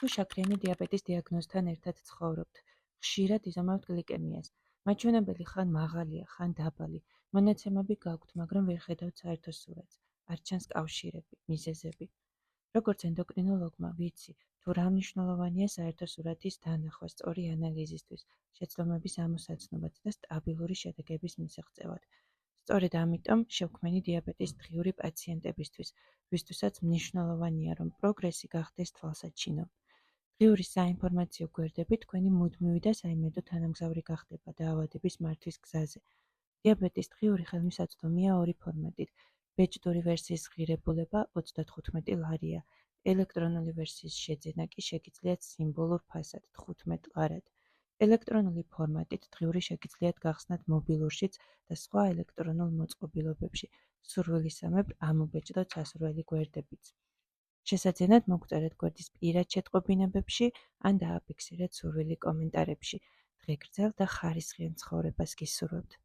თუ შაქრიანი დიაბეტის დიაგნოზთან ერთად ცხოვრობთ, ხშირად იზომავთ გლიკემიას. მაჩვენებელი ხან მაღალია, ხან დაბალი. მონაცემები გაქვთ, მაგრამ ვერ ხედავთ საერთო სურათს. არ ჩანს კავშირები, მიზეზები. როგორც ენდოკრინოლოგმა ვიცი, თუ რა მნიშვნელოვანია საერთო სურათის დანახვა სწორი ანალიზისთვის, შეცდომების ამოსაცნობად და სტაბილური შედეგების მისაღწევად. სწორედ ამიტომ შევქმენი დიაბეტის დღიური პაციენტებისთვის, ვისთვისაც მნიშვნელოვანია, რომ პროგრესი გახდეს თვალსაჩინო. დღიური საინფორმაციო გვერდები თქვენი მუდმივი და საიმედო თანამგზავრი გახდება დაავადების მართვის გზაზე. დიაბეტის დღიური ხელმისაწვდომია ორი ფორმატით. ბეჭდური ვერსიის ღირებულება 35 ლარია, ელექტრონული ვერსიის შეძენა კი შეგიძლიათ სიმბოლურ ფასად 15 ლარად. ელექტრონული ფორმატით დღიური შეგიძლიათ გახსნათ მობილურშიც და სხვა ელექტრონულ მოწყობილობებში, სურვილისამებრ ამობეჭდოთ სასურველი გვერდებიც. შესაძენად მოგწერეთ გვერდის პირად შეტყობინებებში ან დააფიქსირეთ სურვილი კომენტარებში. დღე გრძელ და ხარისხიან ცხოვრებას გისურვებთ.